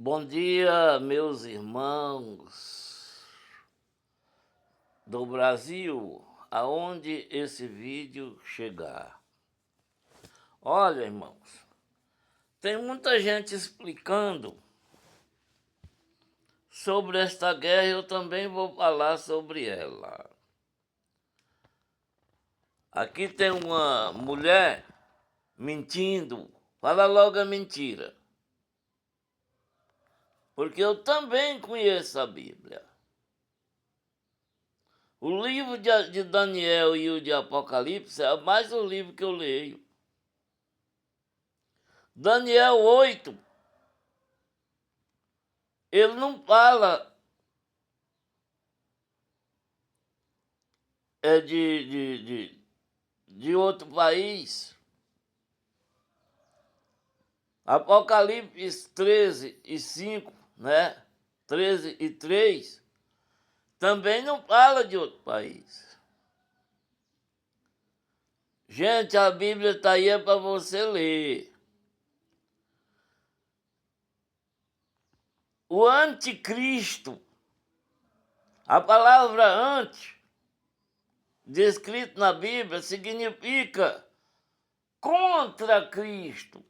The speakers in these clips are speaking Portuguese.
Bom dia, meus irmãos do Brasil, aonde esse vídeo chegar. Olha, irmãos, tem muita gente explicando sobre esta guerra, eu também vou falar sobre ela. Aqui tem uma mulher mentindo, fala logo a mentira. Porque eu também conheço a Bíblia. O livro de Daniel e o de Apocalipse é mais um livro que eu leio. Daniel 8, ele não fala de outro país. Apocalipse 13:5, né? 13:3, também não fala de outro país. Gente, a Bíblia está aí para você ler. O anticristo, a palavra anti, descrito na Bíblia, significa contra Cristo.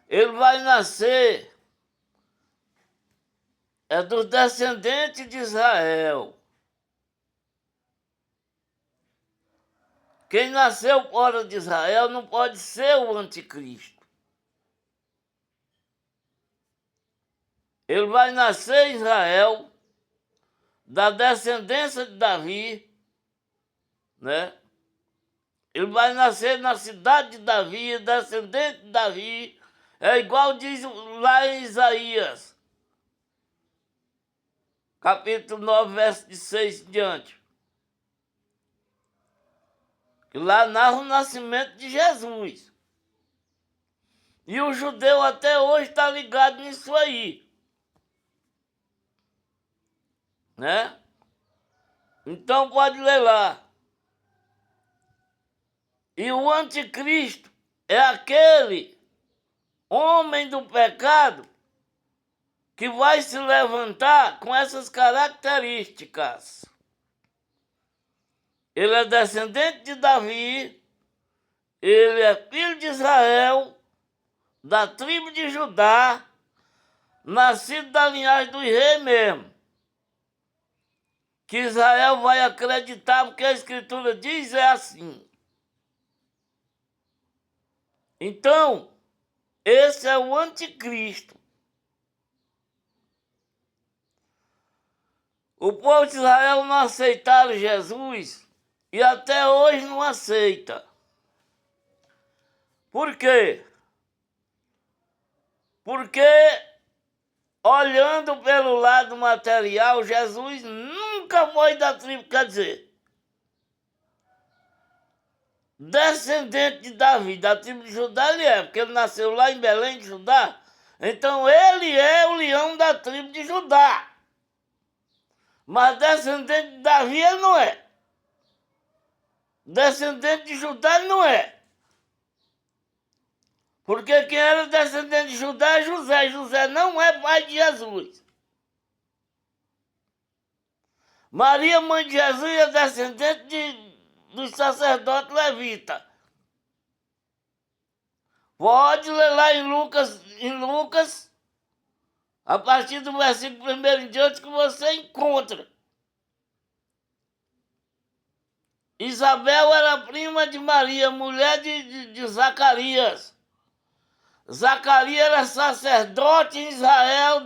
Ele vai nascer, é dos descendentes de Israel. Quem nasceu fora de Israel não pode ser o anticristo. Ele vai nascer em Israel, da descendência de Davi, né? Ele vai nascer na cidade de Davi, descendente de Davi. É igual diz lá em Isaías, capítulo 9, verso de 6 em diante. Que lá narra o nascimento de Jesus. E o judeu até hoje está ligado nisso aí, né? Então pode ler lá. E o anticristo é aquele homem do pecado que vai se levantar com essas características. Ele é descendente de Davi, ele é filho de Israel, da tribo de Judá, nascido da linhagem do rei mesmo. Que Israel vai acreditar, porque a Escritura diz é assim. Então, esse é o anticristo. O povo de Israel não aceitaram Jesus e até hoje não aceita. Por quê? Porque, olhando pelo lado material, Jesus nunca foi da tribo, quer dizer, descendente de Davi, da tribo de Judá ele é, porque ele nasceu lá em Belém de Judá. Então ele é o leão da tribo de Judá. Mas descendente de Davi ele não é. Descendente de Judá ele não é. Porque quem era descendente de Judá é José. José não é pai de Jesus. Maria, mãe de Jesus, é descendente dos sacerdotes levitas. Pode ler lá em Lucas, a partir do versículo 1 em diante, que você encontra. Isabel era prima de Maria, mulher de Zacarias. Zacarias era sacerdote em Israel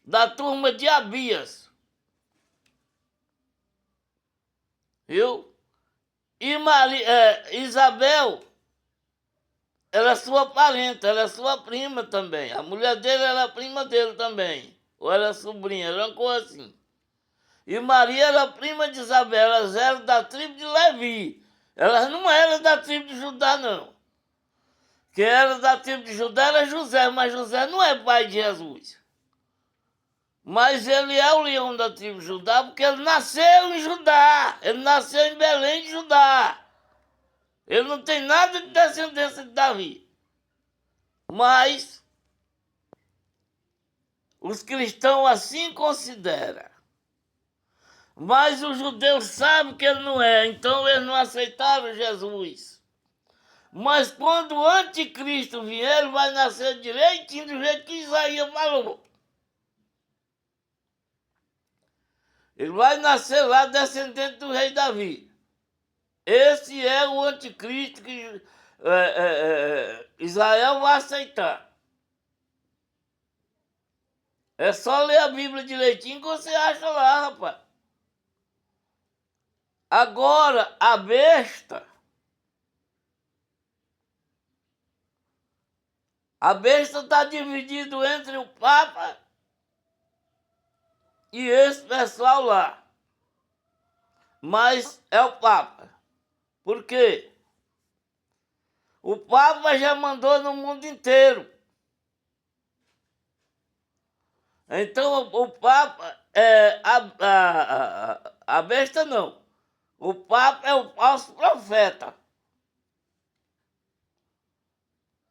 da turma de Abias. Viu? E Isabel era sua parente, era sua prima também. A mulher dele era prima dele também. Ou era sobrinha, era uma coisa assim. E Maria era prima de Isabel, elas eram da tribo de Levi. Elas não eram da tribo de Judá, não. Quem era da tribo de Judá era José, mas José não é pai de Jesus. Mas ele é o leão da tribo de Judá porque ele nasceu em Judá. Ele nasceu em Belém de Judá. Ele não tem nada de descendência de Davi. Mas os cristãos assim consideram. Mas os judeus sabem que ele não é, então eles não aceitaram Jesus. Mas quando o anticristo vier, ele vai nascer direitinho do jeito que Isaías falou. Ele vai nascer lá descendente do rei Davi. Esse é o anticristo que Israel vai aceitar. É só ler a Bíblia direitinho que você acha lá, rapaz. Agora, a besta está dividida entre o Papa e esse pessoal lá. Mas é o Papa. Por quê? O Papa já mandou no mundo inteiro. Então o Papa é a besta não. O Papa é o falso profeta.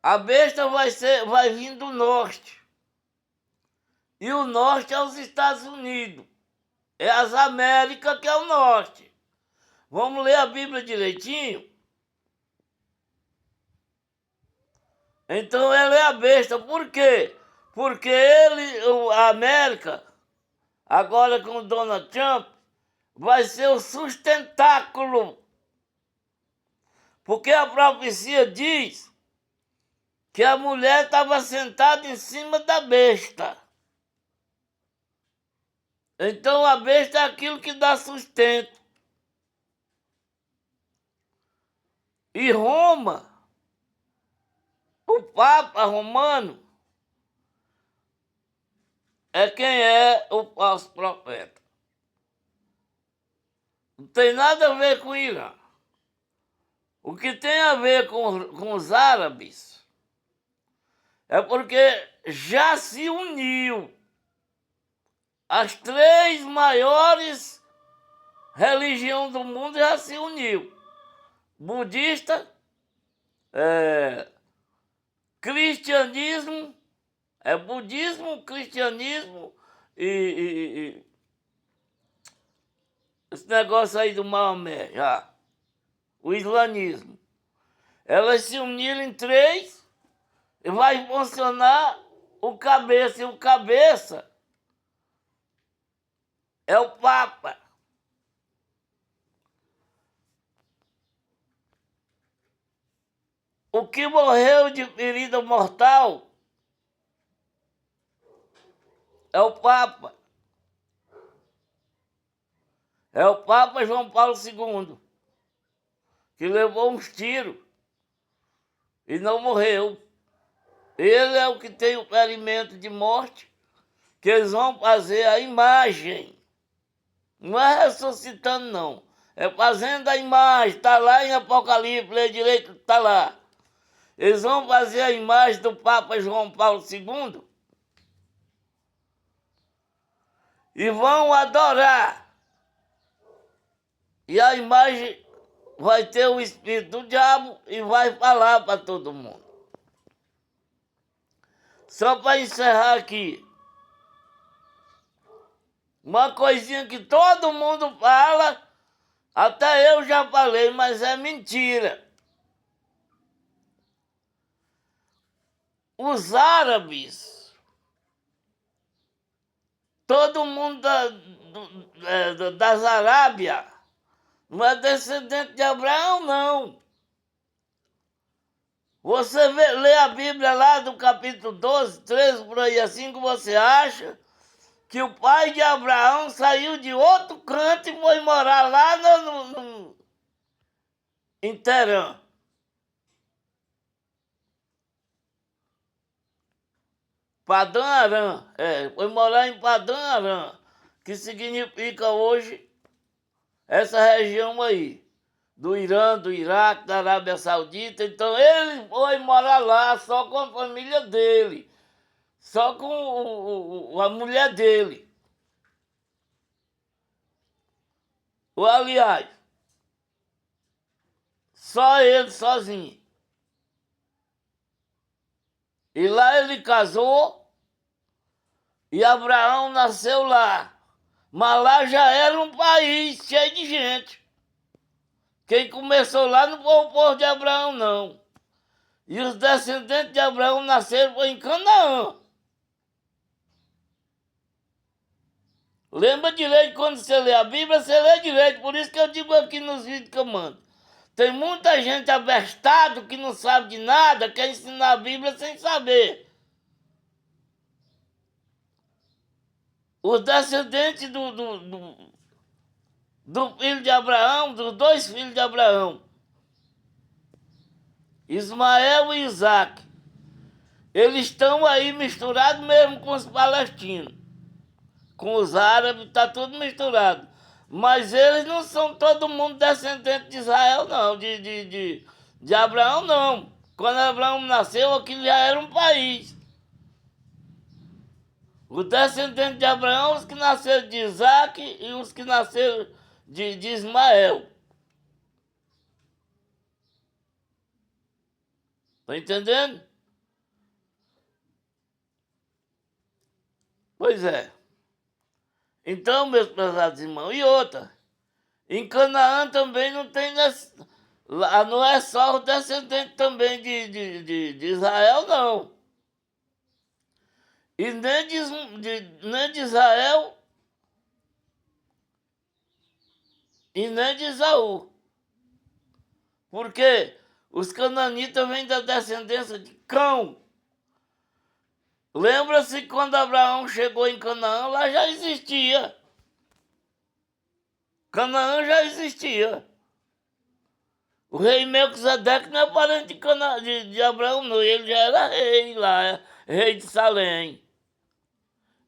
A besta vai vir do norte. E o norte é os Estados Unidos. É as Américas que é o norte. Vamos ler a Bíblia direitinho? Então ele é a besta. Por quê? Porque a América, agora com o Donald Trump, vai ser o sustentáculo. Porque a profecia diz que a mulher estava sentada em cima da besta. Então a besta é aquilo que dá sustento. E Roma, o Papa Romano, é quem é o falso profeta. Não tem nada a ver com o Irã. O que tem a ver com os árabes é porque já se uniu as três maiores religiões do mundo, já se uniu. Budista, cristianismo, budismo, cristianismo e esse negócio aí do Maomé, já, o islamismo. Elas se uniram em três e vai funcionar o cabeça. E o cabeça é o Papa. O que morreu de ferida mortal é o Papa. É o Papa João Paulo II, que levou uns tiros e não morreu. Ele é o que tem o ferimento de morte, que eles vão fazer a imagem. Não é ressuscitando, não. É fazendo a imagem. Está lá em Apocalipse, lê direito, está lá. Eles vão fazer a imagem do Papa João Paulo II e vão adorar. E a imagem vai ter o espírito do diabo e vai falar para todo mundo. Só para encerrar aqui, uma coisinha que todo mundo fala, até eu já falei, mas é mentira. Os árabes, todo mundo das Arábias, não é descendente de Abraão, não. Você lê a Bíblia lá do capítulo 12, 13, por aí assim, que você acha que o pai de Abraão saiu de outro canto e foi morar lá em Terã. Padã Arã, foi morar em Padã Arã, que significa hoje essa região aí, do Irã, do Iraque, da Arábia Saudita. Então ele foi morar lá só com a família dele, só com a mulher dele. Aliás, Só ele sozinho. E lá ele casou e Abraão nasceu lá. Mas lá já era um país cheio de gente. Quem começou lá não foi o povo de Abraão, não. E os descendentes de Abraão nasceram em Canaã. Lembra direito quando você lê a Bíblia, você lê direito. Por isso que eu digo aqui nos vídeos que eu mando. Tem muita gente abestada que não sabe de nada, quer ensinar a Bíblia sem saber. Os descendentes do filho de Abraão, dos dois filhos de Abraão, Ismael e Isaac, eles estão aí misturados mesmo com os palestinos, com os árabes, está tudo misturado. Mas eles não são todo mundo descendente de Israel, não, de Abraão, não. Quando Abraão nasceu, aquilo já era um país. Os descendentes de Abraão, os que nasceram de Isaac e os que nasceram de Ismael. Tá entendendo? Pois é. Então, meus prezados irmãos, e outra, em Canaã também não tem... Lá não é só o descendente também de Israel, não. E nem de Israel e nem de Esaú. Porque os cananitas vêm da descendência de Cão. Lembra-se quando Abraão chegou em Canaã, lá já existia. Canaã já existia. O rei Melquisedeque não é parente de Abraão, não. Ele já era rei lá, rei de Salém.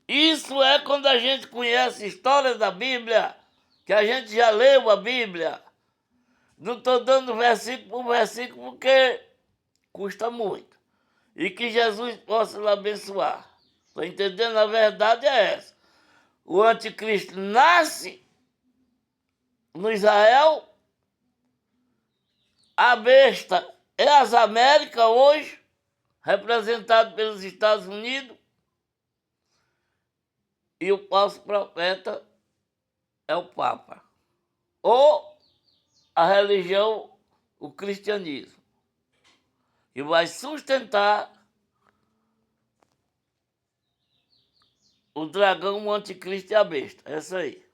Isso é quando a gente conhece histórias da Bíblia, que a gente já leu a Bíblia. Não estou dando versículo por versículo porque custa muito. E que Jesus possa lhe abençoar. Estou entendendo? A verdade é essa. O anticristo nasce no Israel. A besta é as Américas hoje, representado pelos Estados Unidos. E o falso profeta é o Papa. Ou a religião, o cristianismo. E vai sustentar o dragão, o anticristo e a besta. É isso aí.